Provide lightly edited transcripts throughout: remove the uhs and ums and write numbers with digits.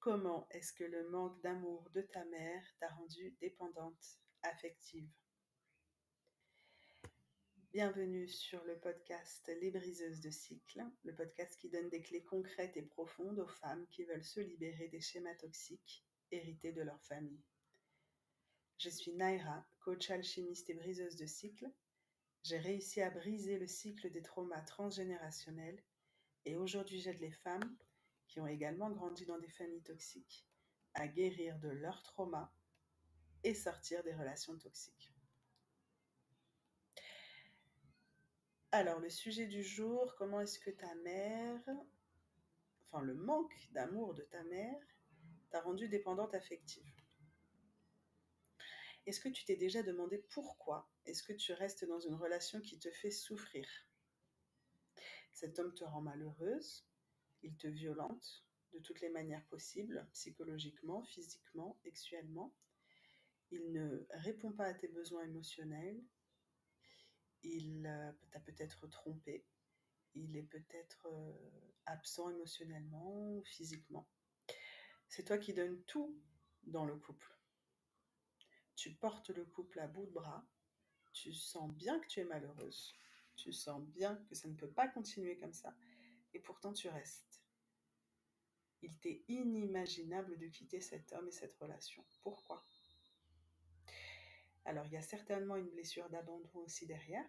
Comment est-ce que le manque d'amour de ta mère t'a rendue dépendante affective? Bienvenue sur le podcast Les briseuses de cycle, le podcast qui donne des clés concrètes et profondes aux femmes qui veulent se libérer des schémas toxiques hérités de leur famille. Je suis Naira, coach alchimiste et briseuse de cycle. J'ai réussi à briser le cycle des traumas transgénérationnels et aujourd'hui j'aide les femmes qui ont également grandi dans des familles toxiques à guérir de leurs traumas et sortir des relations toxiques. Alors, le sujet du jour, comment est-ce que le manque d'amour de ta mère t'a rendue dépendante affective? Est-ce que tu t'es déjà demandé pourquoi est-ce que tu restes dans une relation qui te fait souffrir? Cet homme te rend malheureuse, il te violente de toutes les manières possibles, psychologiquement, physiquement, sexuellement. Il ne répond pas à tes besoins émotionnels, il t'a peut-être trompé, il est peut-être absent émotionnellement ou physiquement. C'est toi qui donnes tout dans le couple. Tu portes le couple à bout de bras, tu sens bien que tu es malheureuse, tu sens bien que ça ne peut pas continuer comme ça, et pourtant tu restes. Il t'est inimaginable de quitter cet homme et cette relation. Pourquoi? Alors, il y a certainement une blessure d'abandon aussi derrière.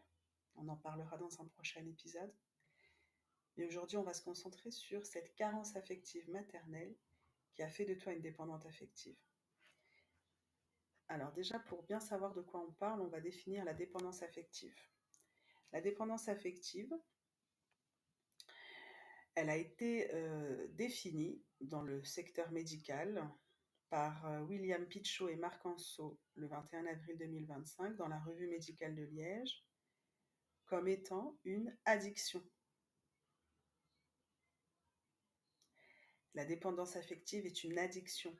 On en parlera dans un prochain épisode. Mais aujourd'hui, on va se concentrer sur cette carence affective maternelle qui a fait de toi une dépendante affective. Alors déjà, pour bien savoir de quoi on parle, on va définir la dépendance affective. La dépendance affective, elle a été définie dans le secteur médical par William Pichot et Marc Anseau le 21 avril 2025 dans la Revue médicale de Liège comme étant une addiction. La dépendance affective est une addiction,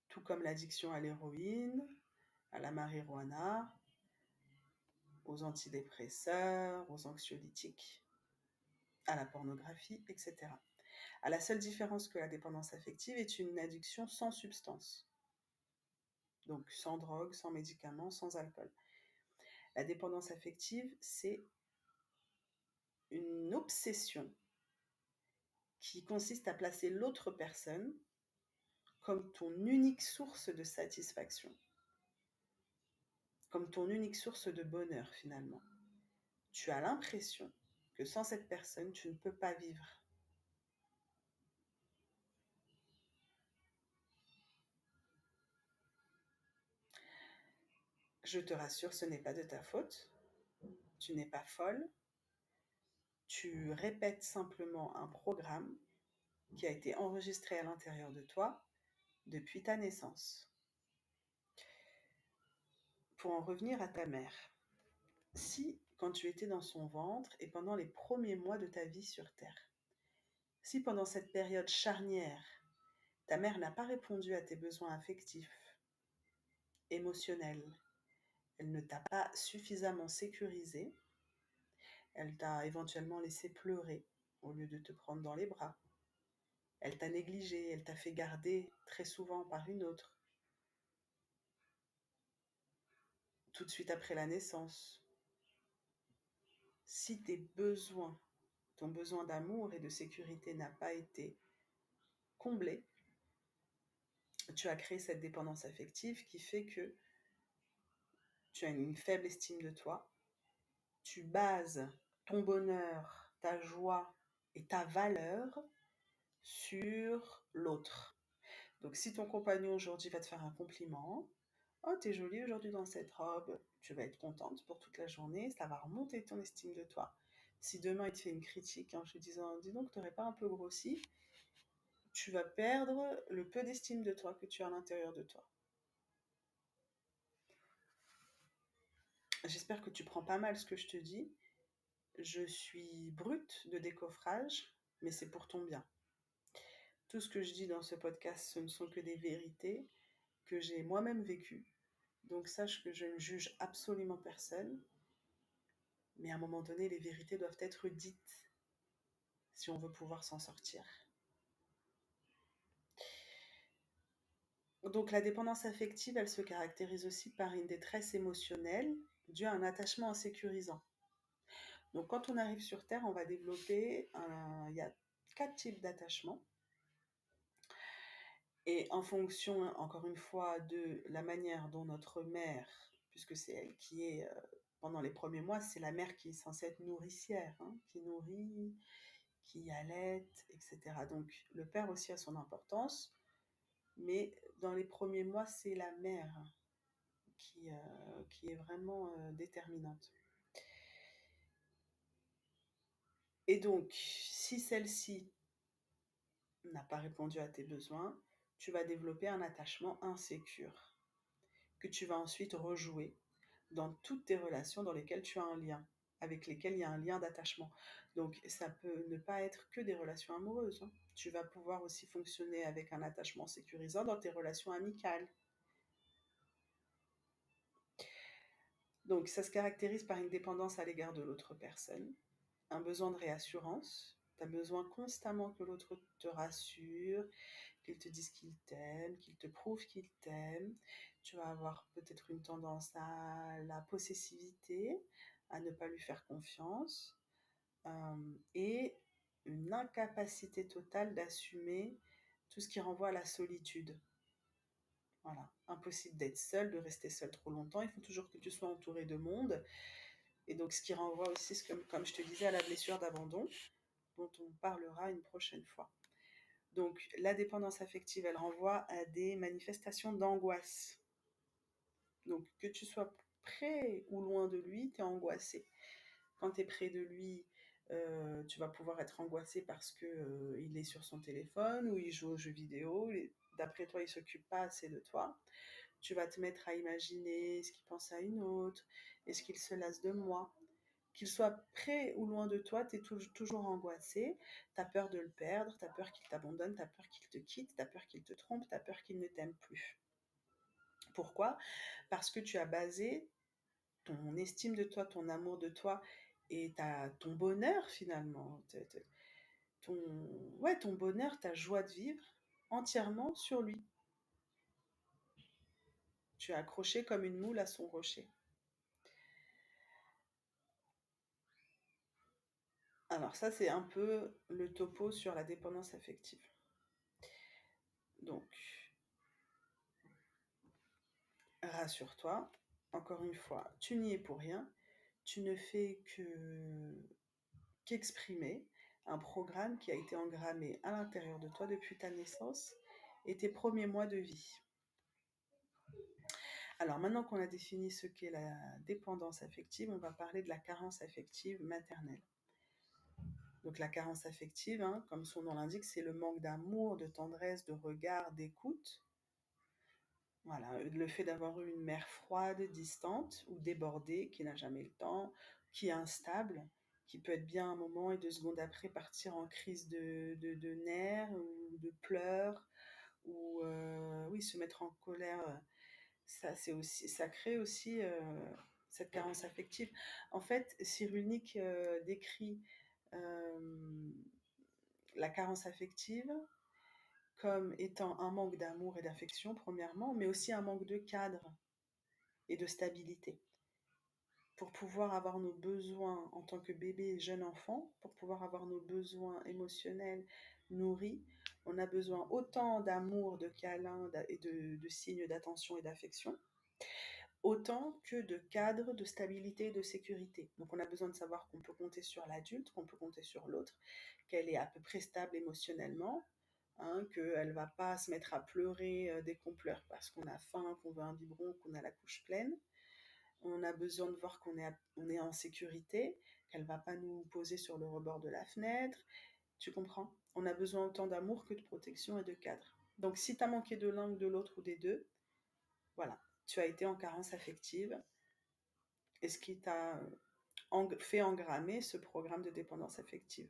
tout comme l'addiction à l'héroïne, à la marijuana, aux antidépresseurs, aux anxiolytiques, à la pornographie, etc. À la seule différence que la dépendance affective est une addiction sans substance. Donc sans drogue, sans médicaments, sans alcool. La dépendance affective, c'est une obsession qui consiste à placer l'autre personne comme ton unique source de satisfaction, comme ton unique source de bonheur finalement. Tu as l'impression que sans cette personne, tu ne peux pas vivre. Je te rassure, ce n'est pas de ta faute. Tu n'es pas folle. Tu répètes simplement un programme qui a été enregistré à l'intérieur de toi depuis ta naissance. Pour en revenir à ta mère, si, quand tu étais dans son ventre et pendant les premiers mois de ta vie sur Terre, si pendant cette période charnière, ta mère n'a pas répondu à tes besoins affectifs, émotionnels, elle ne t'a pas suffisamment sécurisé, elle t'a éventuellement laissé pleurer au lieu de te prendre dans les bras, elle t'a négligé, elle t'a fait garder très souvent par une autre, tout de suite après la naissance. Si ton besoin d'amour et de sécurité n'a pas été comblé, tu as créé cette dépendance affective qui fait que tu as une faible estime de toi, tu bases ton bonheur, ta joie et ta valeur sur l'autre. Donc si ton compagnon aujourd'hui va te faire un compliment, oh t'es jolie aujourd'hui dans cette robe, tu vas être contente pour toute la journée, ça va remonter ton estime de toi. Si demain il te fait une critique en te disant dis donc t'aurais pas un peu grossi, tu vas perdre le peu d'estime de toi que tu as à l'intérieur de toi. J'espère que tu prends pas mal ce que je te dis. Je suis brute de décoffrage, mais c'est pour ton bien. Tout ce que je dis dans ce podcast, ce ne sont que des vérités que j'ai moi-même vécues. Donc sache que je ne juge absolument personne, mais à un moment donné, les vérités doivent être dites si on veut pouvoir s'en sortir. Donc la dépendance affective, elle se caractérise aussi par une détresse émotionnelle due à un attachement insécurisant. Donc quand on arrive sur Terre, on va développer il y a 4 types d'attachements. Et en fonction, encore une fois, de la manière dont notre mère, puisque c'est elle qui est, pendant les premiers mois, c'est la mère qui est censée être nourricière, hein, qui nourrit, qui allaite, etc. Donc le père aussi a son importance, mais dans les premiers mois, c'est la mère qui est vraiment déterminante. Et donc, si celle-ci n'a pas répondu à tes besoins, tu vas développer un attachement insécure que tu vas ensuite rejouer dans toutes tes relations dans lesquelles tu as un lien, avec lesquelles il y a un lien d'attachement. Donc ça peut ne pas être que des relations amoureuses, hein. Tu vas pouvoir aussi fonctionner avec un attachement sécurisant dans tes relations amicales. Donc ça se caractérise par une dépendance à l'égard de l'autre personne, un besoin de réassurance. Tu as besoin constamment que l'autre te rassure, qu'il te dise qu'il t'aime, qu'il te prouve qu'il t'aime. Tu vas avoir peut-être une tendance à la possessivité, à ne pas lui faire confiance, et une incapacité totale d'assumer tout ce qui renvoie à la solitude. Voilà, impossible d'être seul, de rester seul trop longtemps. Il faut toujours que tu sois entouré de monde. Et donc, ce qui renvoie aussi, comme je te disais, à la blessure d'abandon, dont on parlera une prochaine fois. Donc, la dépendance affective, elle renvoie à des manifestations d'angoisse. Donc, que tu sois près ou loin de lui, tu es angoissé. Quand tu es près de lui, tu vas pouvoir être angoissé parce que il est sur son téléphone ou il joue aux jeux vidéo. D'après toi, il s'occupe pas assez de toi. Tu vas te mettre à imaginer ce qu'il pense à une autre, est-ce qu'il se lasse de moi. Qu'il soit près ou loin de toi, tu es toujours angoissé, tu as peur de le perdre, tu as peur qu'il t'abandonne, tu as peur qu'il te quitte, tu as peur qu'il te trompe, tu as peur qu'il ne t'aime plus. Pourquoi? Parce que tu as basé ton estime de toi, ton amour de toi et ton bonheur finalement, ton, ouais, ton bonheur, ta joie de vivre entièrement sur lui. Tu es accroché comme une moule à son rocher. Alors ça, c'est un peu le topo sur la dépendance affective. Donc, rassure-toi, encore une fois, tu n'y es pour rien. Tu ne fais qu'exprimer un programme qui a été engrammé à l'intérieur de toi depuis ta naissance et tes premiers mois de vie. Alors maintenant qu'on a défini ce qu'est la dépendance affective, on va parler de la carence affective maternelle. Donc la carence affective, hein, comme son nom l'indique, c'est le manque d'amour, de tendresse, de regard, d'écoute. Voilà, le fait d'avoir eu une mère froide, distante ou débordée, qui n'a jamais le temps, qui est instable, qui peut être bien un moment et 2 secondes après partir en crise de nerfs ou de pleurs, ou oui, se mettre en colère. Ça crée aussi cette carence affective. En fait, Cyrulnik décrit euh, la carence affective comme étant un manque d'amour et d'affection, premièrement, mais aussi un manque de cadre et de stabilité. Pour pouvoir avoir nos besoins en tant que bébé et jeune enfant, pour pouvoir avoir nos besoins émotionnels nourris, on a besoin autant d'amour, de câlins et de signes d'attention et d'affection, autant que de cadre, de stabilité et de sécurité. Donc on a besoin de savoir qu'on peut compter sur l'adulte, qu'on peut compter sur l'autre, qu'elle est à peu près stable émotionnellement, hein, qu'elle ne va pas se mettre à pleurer dès qu'on pleure parce qu'on a faim, qu'on veut un biberon, qu'on a la couche pleine. On a besoin de voir on est en sécurité, qu'elle ne va pas nous poser sur le rebord de la fenêtre. Tu comprends? On a besoin autant d'amour que de protection et de cadre. Donc si tu as manqué de l'un ou de l'autre ou des deux, voilà, tu as été en carence affective et ce qui t'a fait engrammer ce programme de dépendance affective.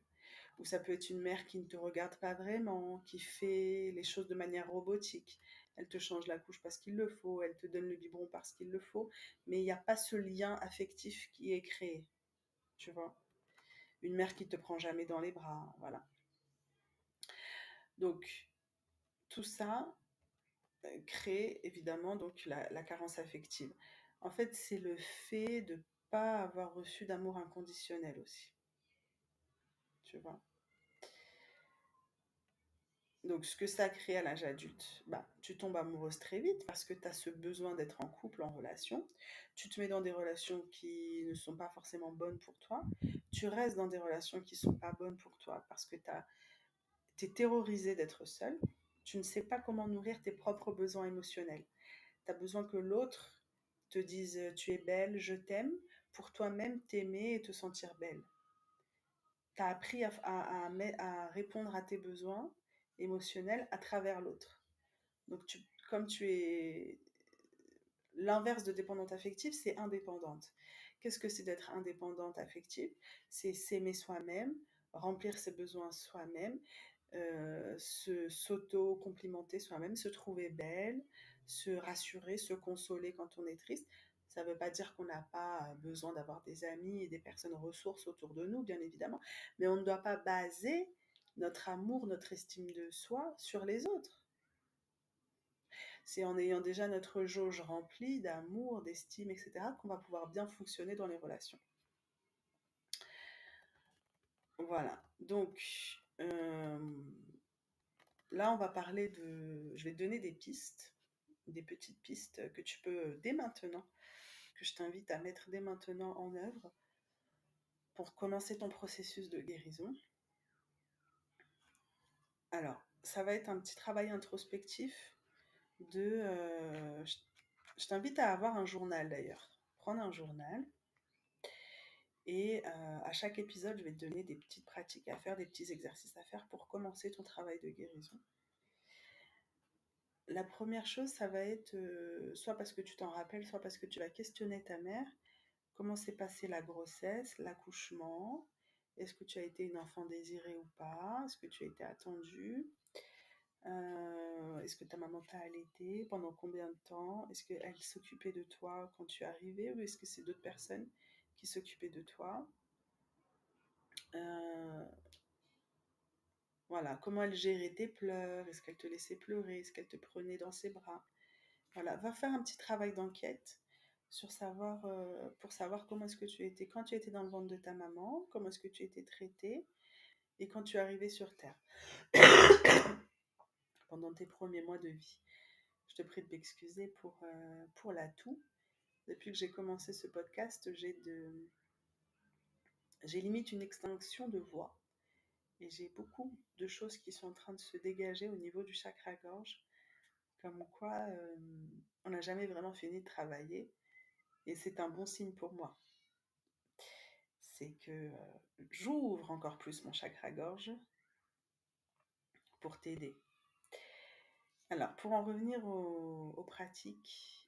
Ou ça peut être une mère qui ne te regarde pas vraiment, qui fait les choses de manière robotique. Elle te change la couche parce qu'il le faut, elle te donne le biberon parce qu'il le faut, mais il n'y a pas ce lien affectif qui est créé, tu vois. Une mère qui te prend jamais dans les bras, voilà. Donc, tout ça, crée évidemment donc la carence affective. En fait, c'est le fait de ne pas avoir reçu d'amour inconditionnel aussi. Tu vois. Donc, ce que ça crée à l'âge adulte, bah, tu tombes amoureuse très vite parce que tu as ce besoin d'être en couple, en relation. Tu te mets dans des relations qui ne sont pas forcément bonnes pour toi. Tu restes dans des relations qui ne sont pas bonnes pour toi parce que tu es terrorisé d'être seul. Tu ne sais pas comment nourrir tes propres besoins émotionnels. Tu as besoin que l'autre te dise tu es belle, je t'aime, pour toi-même t'aimer et te sentir belle. Tu as appris à répondre à tes besoins émotionnels à travers l'autre. Donc, comme tu es l'inverse de dépendante affective, c'est indépendante. Qu'est-ce que c'est d'être indépendante affective? C'est s'aimer soi-même, remplir ses besoins soi-même, s'auto-complimenter soi-même, se trouver belle, se rassurer, se consoler quand on est triste. Ça ne veut pas dire qu'on n'a pas besoin d'avoir des amis et des personnes ressources autour de nous, bien évidemment, mais on ne doit pas baser notre amour, notre estime de soi sur les autres. C'est en ayant déjà notre jauge remplie d'amour, d'estime, etc., qu'on va pouvoir bien fonctionner dans les relations. Voilà. Donc, là, on va parler de... Je vais te donner des pistes, des petites pistes que tu peux dès maintenant, que je t'invite à mettre dès maintenant en œuvre pour commencer ton processus de guérison. Alors, ça va être un petit travail introspectif de... je t'invite à avoir un journal d'ailleurs. Prendre un journal. Et à chaque épisode, je vais te donner des petites pratiques à faire, des petits exercices à faire pour commencer ton travail de guérison. La première chose, ça va être soit parce que tu t'en rappelles, soit parce que tu vas questionner ta mère. Comment s'est passée la grossesse, l'accouchement? Est-ce que tu as été une enfant désirée ou pas? Est-ce que tu as été attendue? Est-ce que ta maman t'a allaité? Pendant combien de temps? Est-ce qu'elle s'occupait de toi quand tu es arrivée ou est-ce que c'est d'autres personnes qui s'occupaient de toi? Euh, Voilà, comment elle gérait tes pleurs? Est-ce qu'elle te laissait pleurer? Est-ce qu'elle te prenait dans ses bras? Voilà, va faire un petit travail d'enquête pour savoir comment est-ce que tu étais quand tu étais dans le ventre de ta maman, comment est-ce que tu étais traitée et quand tu es arrivée sur Terre pendant tes premiers mois de vie. Je te prie de m'excuser pour la toux. Depuis que j'ai commencé ce podcast, j'ai limite une extinction de voix et j'ai beaucoup de choses qui sont en train de se dégager au niveau du chakra-gorge. Comme quoi, on n'a jamais vraiment fini de travailler. Et c'est un bon signe pour moi. C'est que j'ouvre encore plus mon chakra-gorge pour t'aider. Alors, pour en revenir aux pratiques,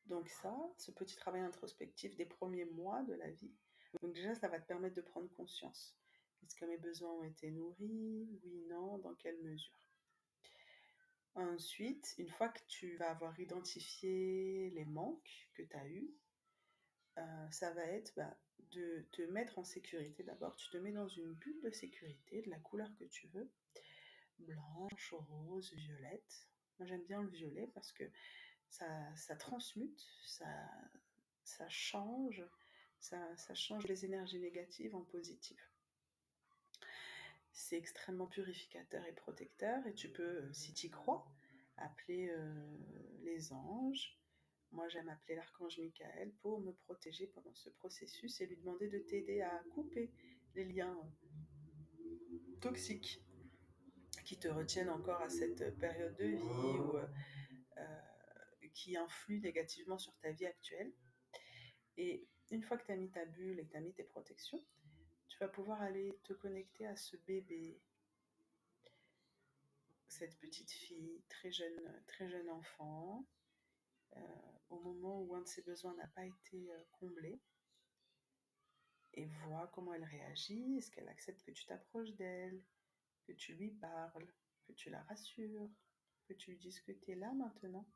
donc ça, ce petit travail introspectif des premiers mois de la vie, donc déjà, ça va te permettre de prendre conscience. Est-ce que mes besoins ont été nourris? Oui, non, dans quelle mesure? Ensuite, une fois que tu vas avoir identifié les manques que tu as eus, ça va être de te mettre en sécurité. D'abord, tu te mets dans une bulle de sécurité de la couleur que tu veux, blanche, rose, violette. Moi, j'aime bien le violet parce que ça transmute, ça change, ça change les énergies négatives en positives. C'est extrêmement purificateur et protecteur et tu peux, si tu y crois, appeler les anges. Moi, j'aime appeler l'archange Michael pour me protéger pendant ce processus et lui demander de t'aider à couper les liens toxiques qui te retiennent encore à cette période de vie ou qui influent négativement sur ta vie actuelle. Et une fois que tu as mis ta bulle et que tu as mis tes protections, tu vas pouvoir aller te connecter à ce bébé, cette petite fille, très jeune enfant, au moment où un de ses besoins n'a pas été comblé, et vois comment elle réagit. Est-ce qu'elle accepte que tu t'approches d'elle, que tu lui parles, que tu la rassures, que tu lui dises que tu es là maintenant,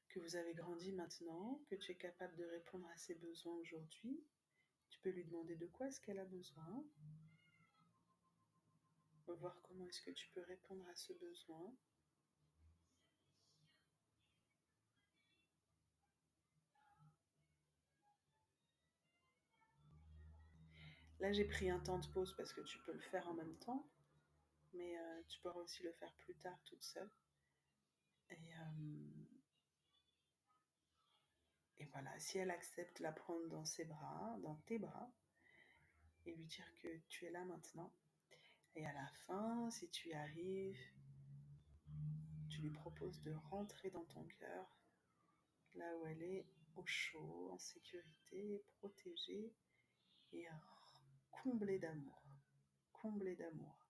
que vous avez grandi maintenant, que tu es capable de répondre à ses besoins aujourd'hui. Tu peux lui demander de quoi est-ce qu'elle a besoin, voir comment est-ce que tu peux répondre à ce besoin. Là, j'ai pris un temps de pause parce que tu peux le faire en même temps, mais tu pourras aussi le faire plus tard toute seule. Et voilà, si elle accepte, la prendre dans ses bras, dans tes bras, et lui dire que tu es là maintenant. Et à la fin, si tu y arrives, tu lui proposes de rentrer dans ton cœur, là où elle est, au chaud, en sécurité, protégée et comblée d'amour. Comblée d'amour.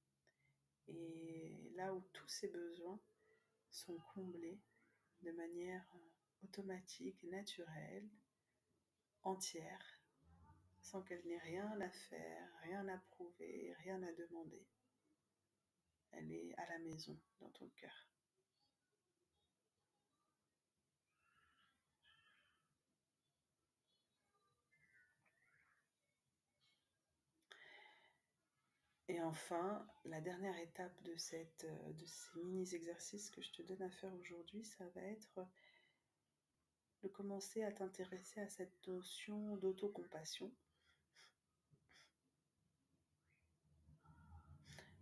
Et là où tous ses besoins sont comblés de manière automatique, naturelle, entière, sans qu'elle n'ait rien à faire, rien à prouver, rien à demander. Elle est à la maison dans ton cœur. Et enfin, la dernière étape de ces mini-exercices que je te donne à faire aujourd'hui, ça va être de commencer à t'intéresser à cette notion d'autocompassion.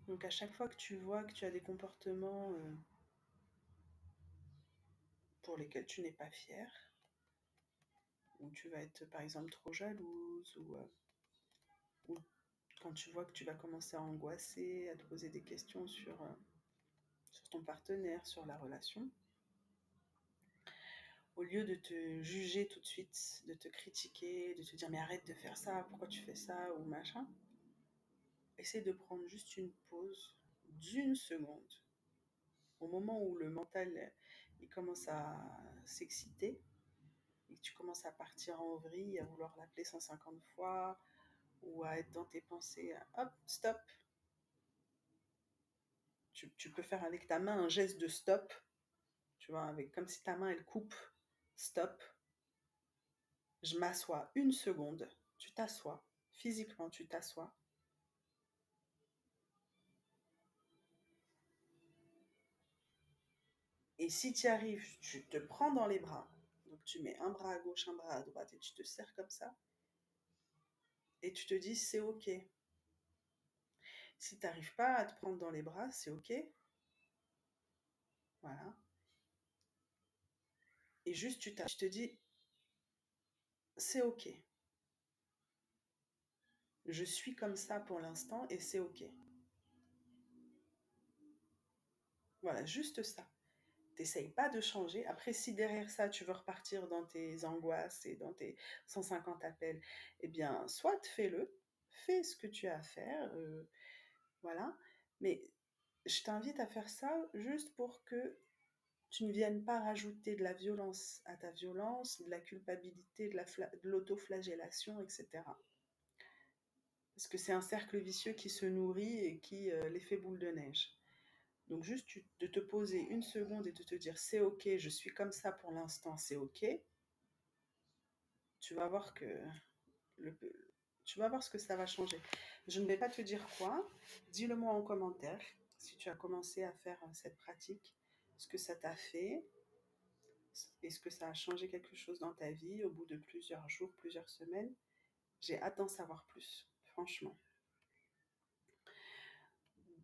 Donc à chaque fois que tu vois que tu as des comportements pour lesquels tu n'es pas fier, où tu vas être par exemple trop jalouse, ou quand tu vois que tu vas commencer à angoisser, à te poser des questions sur ton partenaire, sur la relation, au lieu de te juger tout de suite, de te critiquer, de te dire mais arrête de faire ça, pourquoi tu fais ça ou machin, essaie de prendre juste une pause d'une seconde au moment où le mental il commence à s'exciter et que tu commences à partir en vrille, à vouloir l'appeler 150 fois ou à être dans tes pensées, hop, stop. Tu peux faire avec ta main un geste de stop, tu vois, avec, comme si ta main elle coupe, stop. Je m'assois une seconde, tu t'assois, physiquement tu t'assois. Et si tu y arrives, tu te prends dans les bras. Donc tu mets un bras à gauche, un bras à droite et tu te serres comme ça. Et tu te dis c'est ok. Si tu n'arrives pas à te prendre dans les bras, c'est ok. Voilà. Et juste tu te dis c'est ok. Je suis comme ça pour l'instant et c'est ok. Voilà, juste ça. T'essayes pas de changer. Après, si derrière ça, tu veux repartir dans tes angoisses et dans tes 150 appels, eh bien, soit fais-le, fais ce que tu as à faire, voilà. Mais je t'invite à faire ça juste pour que tu ne viennes pas rajouter de la violence à ta violence, de la culpabilité, de l'autoflagellation, etc. Parce que c'est un cercle vicieux qui se nourrit et qui l'effet boule de neige. Donc juste de te poser une seconde et de te dire c'est ok, je suis comme ça pour l'instant, c'est ok. Tu vas voir que le, tu vas voir ce que ça va changer. Je ne vais pas te dire quoi. Dis-le moi en commentaire si tu as commencé à faire cette pratique, ce que ça t'a fait. Est-ce que ça a changé quelque chose dans ta vie au bout de plusieurs jours, plusieurs semaines? J'ai hâte d'en savoir plus, franchement.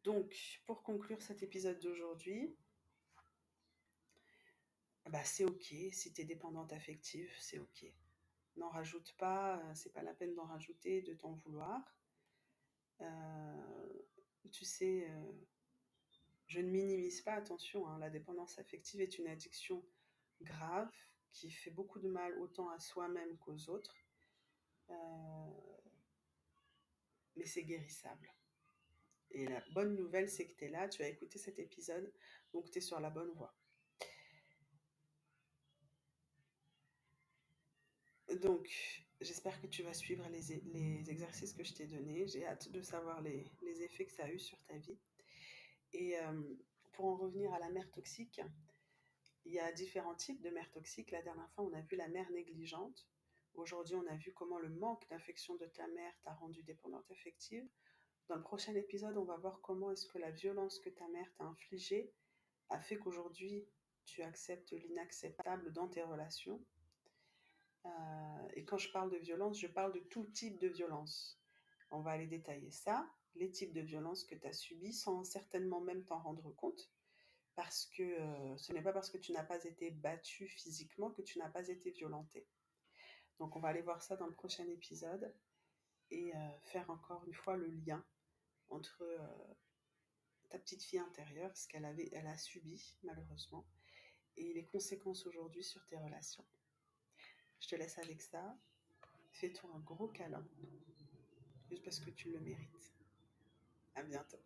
Donc, pour conclure cet épisode d'aujourd'hui, bah, c'est ok si tu es dépendante affective, c'est ok. N'en rajoute pas, c'est pas la peine d'en rajouter, de t'en vouloir. Tu sais, je ne minimise pas, attention, hein, la dépendance affective est une addiction grave qui fait beaucoup de mal autant à soi-même qu'aux autres, mais c'est guérissable. Et la bonne nouvelle, c'est que tu es là, tu as écouté cet épisode, donc tu es sur la bonne voie. Donc, j'espère que tu vas suivre les exercices que je t'ai donnés. J'ai hâte de savoir les effets que ça a eu sur ta vie. Et pour en revenir à la mère toxique, il y a différents types de mères toxiques. La dernière fois, on a vu la mère négligente. Aujourd'hui, on a vu comment le manque d'affection de ta mère t'a rendue dépendante affective. Dans le prochain épisode, on va voir comment est-ce que la violence que ta mère t'a infligée a fait qu'aujourd'hui, tu acceptes l'inacceptable dans tes relations. Et quand je parle de violence, je parle de tout type de violence. On va aller détailler ça, les types de violences que tu as subies sans certainement même t'en rendre compte, parce que ce n'est pas parce que tu n'as pas été battue physiquement que tu n'as pas été violentée. Donc on va aller voir ça dans le prochain épisode et faire encore une fois le lien entre ta petite fille intérieure, ce elle a subi malheureusement, et les conséquences aujourd'hui sur tes relations. Je te laisse avec ça. Fais-toi un gros câlin, juste parce que tu le mérites. À bientôt.